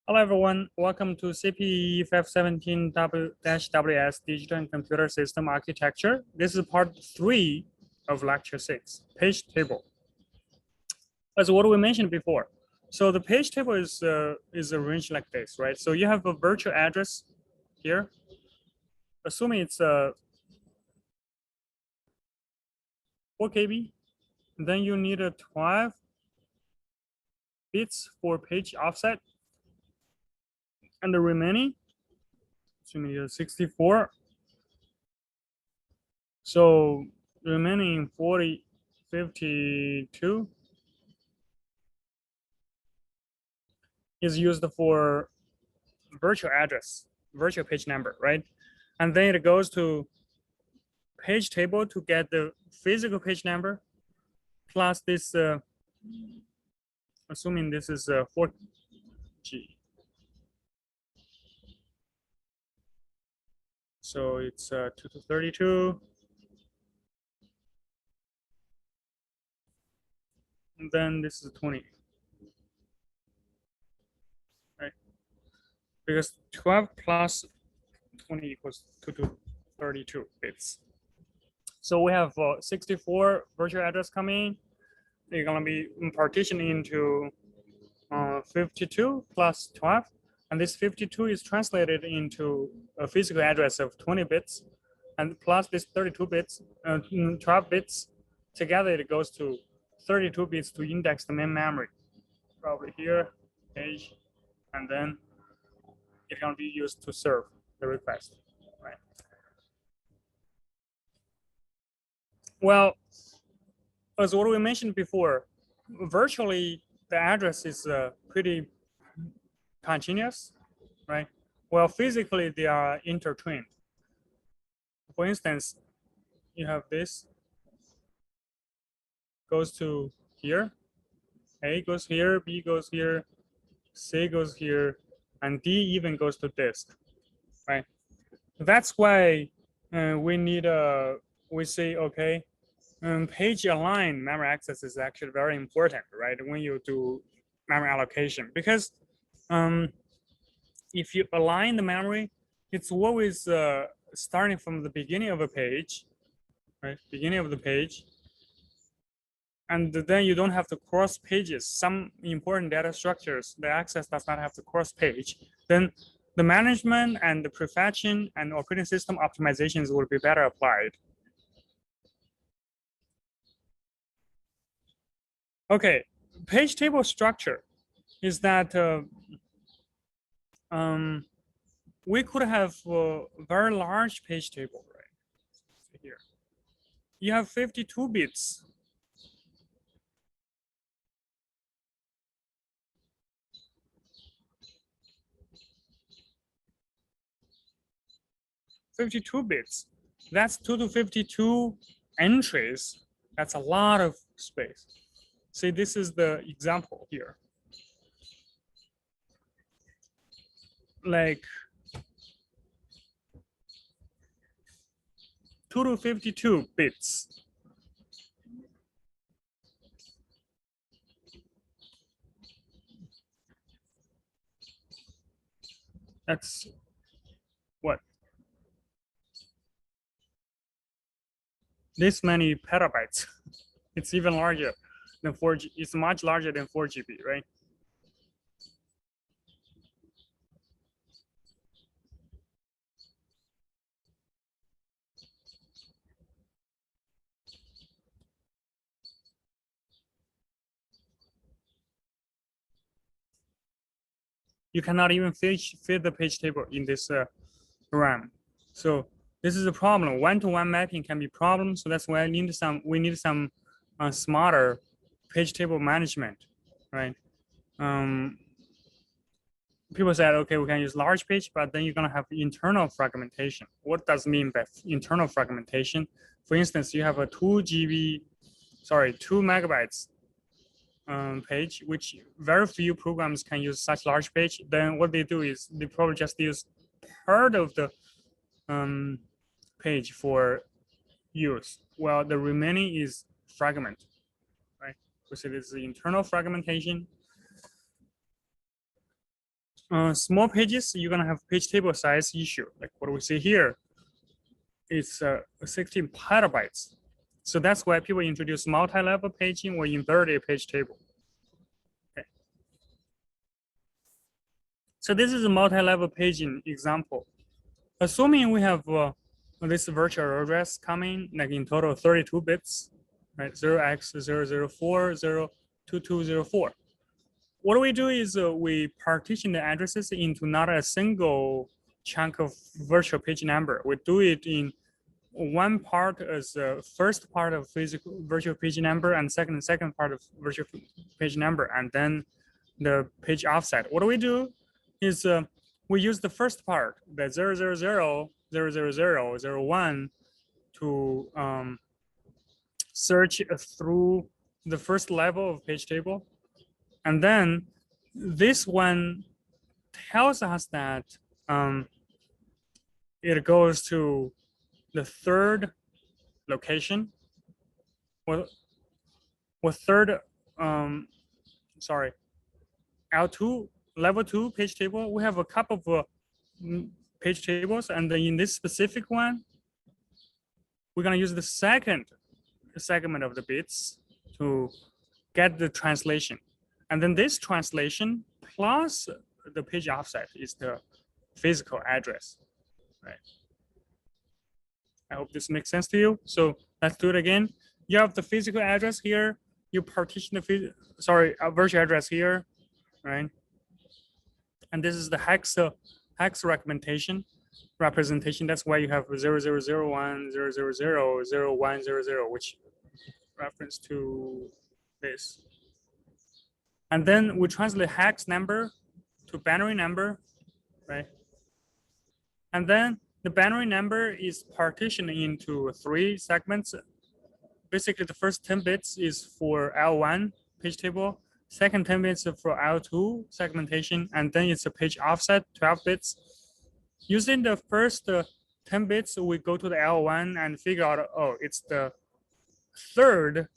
Hello everyone, welcome to CPE 517-WS Digital and Computer System Architecture. This is part 3 of lecture 6, page table. As what we mentioned before, so the page table is arranged like this, right? So you have a virtual address here, assuming it's 4 KB, then you need a 12 bits for page offset, and the remaining, assuming 64. So remaining 52 is used for virtual address, virtual page number, right? And then it goes to page table to get the physical page number plus this, assuming this is 4G. So it's 2 to 32. And then this is 20. Right? Because 12 plus 20 equals 2 to 32 bits. So we have 64 virtual address coming. They're gonna be partitioned into 52 plus 12. And this 52 is translated into a physical address of 20 bits. And plus this 32 bits, 12 bits, together it goes to 32 bits to index the main memory. Probably here, page, and then it can be used to serve the request, right? Well, as what we mentioned before, virtually the address is pretty continuous, right? Well, physically they are intertwined. For instance, you have this goes to here, A goes here, B goes here, C goes here, and D even goes to disk, right? That's why we need we say, okay, page aligned memory access is actually very important, right? When you do memory allocation, because if you align the memory, it's always starting from the beginning of a page, right? Beginning of the page. And then you don't have to cross pages. Some important data structures, the access does not have to cross page. Then the management and the prefetching and operating system optimizations will be better applied. Okay, page table structure is that we could have a very large page table, right? Here, you have 52 bits. 52 bits. That's 2 to 52 entries. That's a lot of space. See, this is the example here. Like 2 to 52 bits. That's what? This many petabytes. It's even larger than 4G. It's much larger than 4 GB, right? You cannot even fit the page table in this RAM. So this is a problem. One-to-one mapping can be a problem. So that's why we need some smarter page table management, right? People said, okay, we can use large page, but then you're gonna have internal fragmentation. What does it mean by internal fragmentation? For instance, you have a 2 megabytes page, which very few programs can use such large page. Then what they do is they probably just use part of the page for use, while the remaining is fragment, right? So this is internal fragmentation. small pages, you're gonna have page table size issue. Like what we see here, it's 16 petabytes. So that's why people introduce multi-level paging or inverted page table. Okay. So this is a multi-level paging example. Assuming we have this virtual address coming, like in total 32 bits, right? 0x004, 02204. What we do is we partition the addresses into not a single chunk of virtual page number. We do it in one part as the first part of physical virtual page number and second part of virtual page number, and then the page offset. What we do is we use the first part, the 000, 000, 01, to search through the first level of page table. And then this one tells us that it goes to the third location, or third, sorry, L2, level 2 page table. We have a couple of page tables, and in this specific one, we're gonna use the second segment of the bits to get the translation. And then this translation plus the page offset is the physical address, right? I hope this makes sense to you. So let's do it again. You have the physical address here. You partition the virtual address here, right? And this is the hex representation. That's why you have 0001, 000, 0100, which reference to this. And then we translate hex number to binary number, right? And then the binary number is partitioned into 3 segments. Basically, the first 10 bits is for L1 page table, second 10 bits for L2 segmentation, and then it's a page offset, 12 bits. Using the first 10 bits, we go to the L1 and figure out, oh, it's the third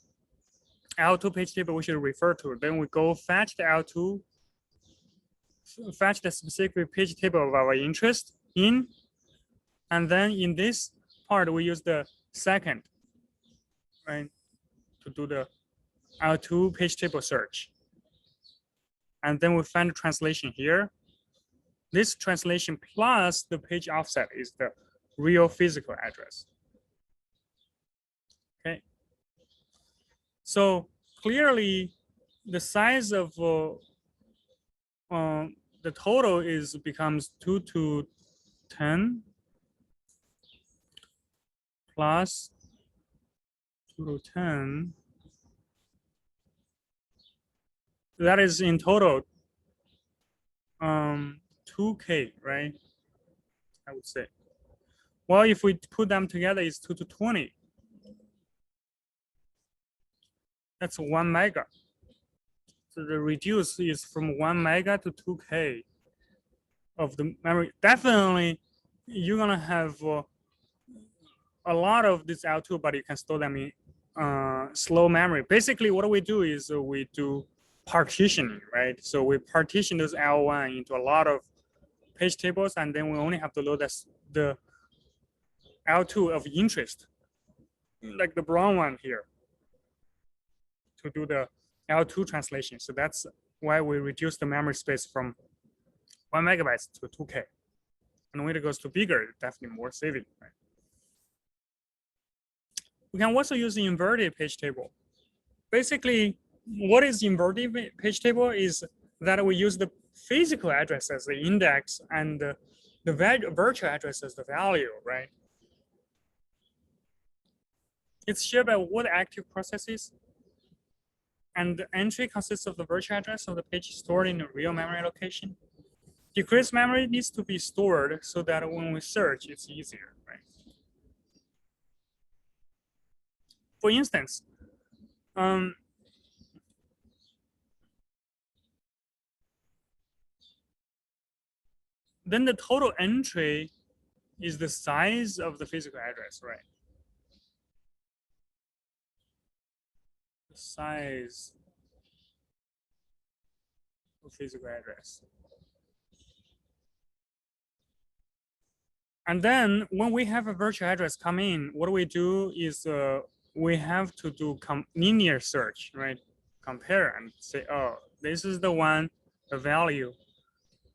L2 page table we should refer to. Then we go fetch the L2, fetch the specific page table of our interest in, and then in this part, we use the second, right, to do the L2 page table search. And then we find the translation here. This translation plus the page offset is the real physical address. Okay. So clearly, the size of the total becomes 2 to 10 plus 2 to 10. That is in total 2K, right? I would say. Well, if we put them together, it's 2 to 20. That's 1 mega. So the reduce is from 1 mega to 2K of the memory. Definitely, you're gonna have a lot of this L2, but you can store them in slow memory. Basically, what we do is we do partitioning, right? So we partition those L1 into a lot of page tables, and then we only have to load the L2 of interest, like the brown one here, to do the L2 translation. So that's why we reduce the memory space from 1 megabytes to 2K. And when it goes to bigger, it's definitely more saving, right? We can also use the inverted page table. Basically, what is inverted page table is that we use the physical address as the index and the virtual address as the value, right? It's shared by all the active processes, and the entry consists of the virtual address of the page stored in a real memory location. Decreased memory needs to be stored so that when we search, it's easier, right? For instance, then the total entry is the size of the physical address, right? The size of physical address. And then when we have a virtual address come in, what we do is we have to do linear search, right? Compare and say, oh, this is the one, the value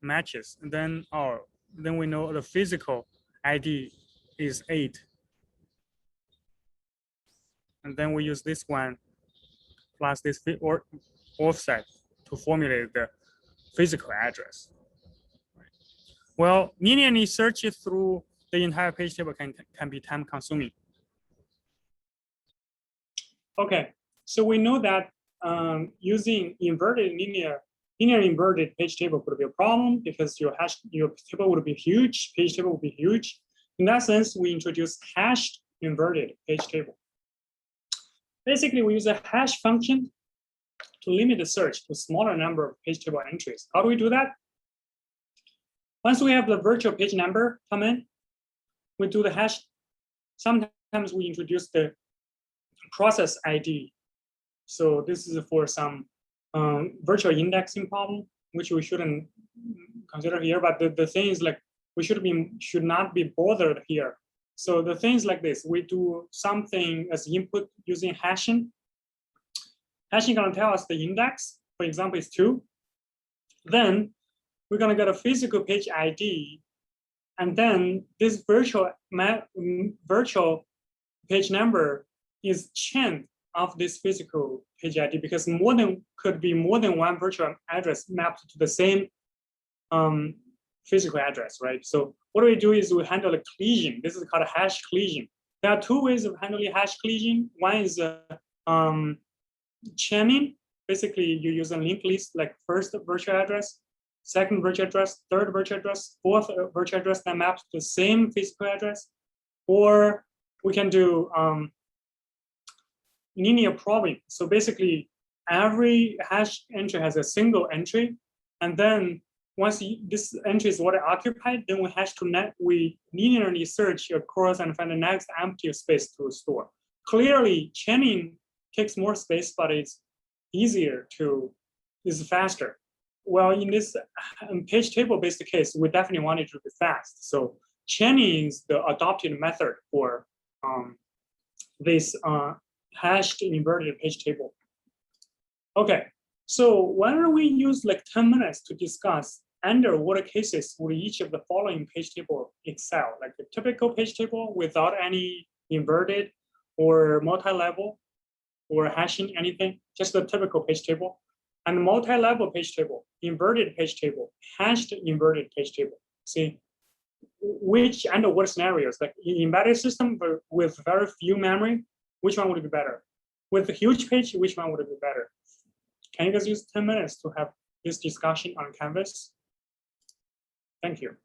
matches. And then, oh, then we know the physical ID is 8. And then we use this one plus this offset to formulate the physical address. Well, linearly search it through the entire page table can be time consuming. Okay, so we know that using linear inverted page table could be a problem because your table would be huge, page table would be huge. In that sense, we introduce hashed inverted page table. Basically, we use a hash function to limit the search to a smaller number of page table entries. How do we do that? Once we have the virtual page number come in, we do the hash. Sometimes we introduce the process ID. So this is for some virtual indexing problem, which we shouldn't consider here. But the thing is, like, we should not be bothered here. So the things like this, we do something as input using hashing. Hashing gonna tell us the index, for example, is 2. Then we're gonna get a physical page ID, and then this virtual page number is chain of this physical page ID because could be more than one virtual address mapped to the same physical address, right? So what we do is we handle a collision. This is called a hash collision. There are 2 ways of handling hash collision. One is chaining. Basically, you use a linked list, like first virtual address, second virtual address, third virtual address, fourth virtual address that maps to the same physical address. Or we can do linear probing. So basically, every hash entry has a single entry, and then once this entry is what occupied, then we linearly search across and find the next empty space to store. Clearly, chaining takes more space, but it's easier is faster. Well, in this page table-based case, we definitely want it to be fast. So chaining is the adopted method for this hashed inverted page table. Okay, so why don't we use like 10 minutes to discuss under what cases would each of the following page table excel, like a typical page table without any inverted or multi-level or hashing anything, just the typical page table, and multi-level page table, inverted page table, hashed inverted page table. See, which under what scenarios, like in embedded system with very few memory, which one would be better? With a huge page, which one would be better? Can you guys use 10 minutes to have this discussion on Canvas? Thank you.